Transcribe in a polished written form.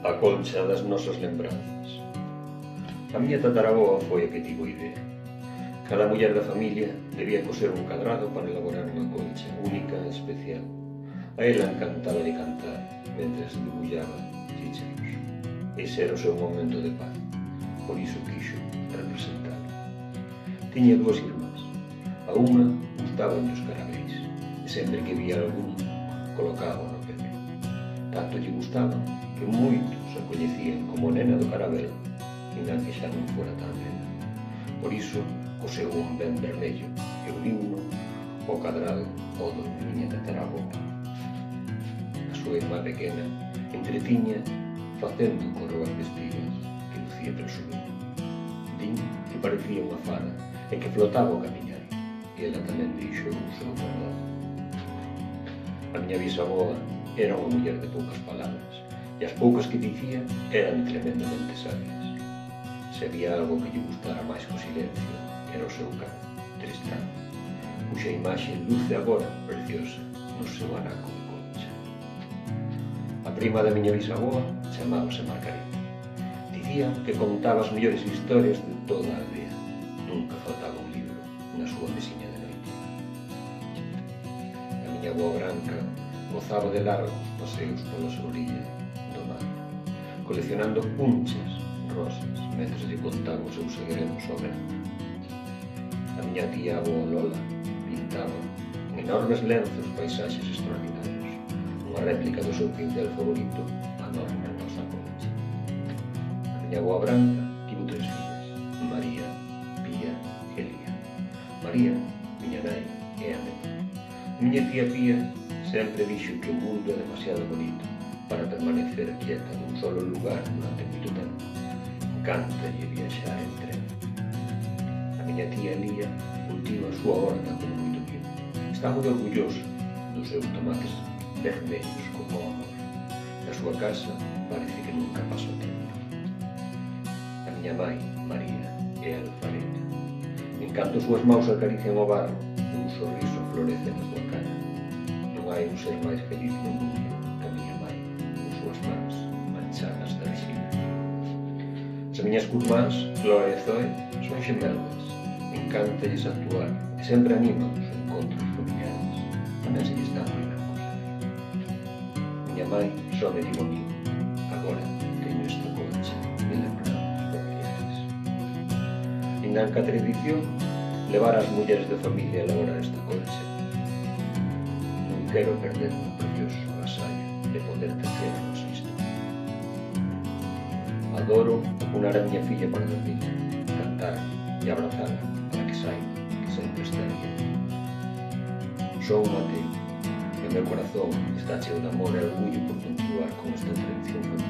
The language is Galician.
A colcha das nosas lembranzas. A miña tataraboa foi a que tivo a idea. Cada muller da familia debía coser un cadrado para elaborar unha colcha única e especial. A ela encantaba de cantar mentres debullaba chícharos. Ese era o seu momento de paz, por iso quixo representalo. Tiña dúas irmás. A unha gustaban os carabéis, e sempre que vía algún, colocaba no pelo. Tanto lle gustaban que moitos a coñecían como nena do carabel, ainda que xa non fora tan nena. Por iso, coseu un ben vermello e uniuno ao cadrado ao do miña tataraboa. A súa irmá pequena entretiña facendo coroas vestidas que lucía presumido. Din que parecía unha fada e que flotaba ao camiñar, e ela tamén dixo o seu verdade. A miña bisaboa era unha muller de poucas palabras, e as poucas que dicía eran tremendamente sabias. Se había algo que lle gustara máis co silencio, era o seu can, Tristán, cuxa imaxe luce agora preciosa no seu anaco de concha. A prima da miña bisaboa chamábase Margarita. Dicía que contaba as mellores historias de toda a aldea. Nunca faltaba un libro na súa mesiña de noite. A miña avoa branca gozaba de largos paseos pola orilla do mar, coleccionando punchas, rosas, mentres lle contaba os seus segredos sobre ela. A miña tía avoa Lola pintaba en enormes lenzos paisaxes extraordinarios, unha réplica do seu pincel favorito, a nosa colcha. A miña avoa branca tivo 3 fillas, María, Pía e Lía. María, miña nai, é a nena. A miña tía Pía sempre dixo que o mundo é demasiado bonito para permanecer quieta nun solo lugar durante moito tempo. Encántalle viaxar en tren. A miña tía Lía cultiva a súa horta con moito mimo. Está moi orgullosa dos seus tomates vermelhos como o amor. Na súa casa parece que nunca pasa o tempo. A miña mãe, María, é alfareta. En canto súas maus acarician o barro, un sorriso florece na súa cara. Non hai un ser máis feliz no mundo que a miña mãe, con súas mans manchadas de arxila. As miñas curmás, Flora e Zoe, son xemelgas. Encántalles actuar e sempre animan os encontros familiares. Tamén se lles dá moi ben coser. Miña mãe só me digo a mí. Agora teño esta colcha de lembranzas familiares. Ainda que a tradición levar as mulleres de familia a elaborar esta colcha, non quero perder o precioso agasallo de poder tecer a nosa historia. Adoro unar a miña filla para dormir, cantar e abrazarla para que saiba que sempre está aí. Son un ateo e o meu corazón está cheo de amor e orgullo por continuar con esta tradición familiar.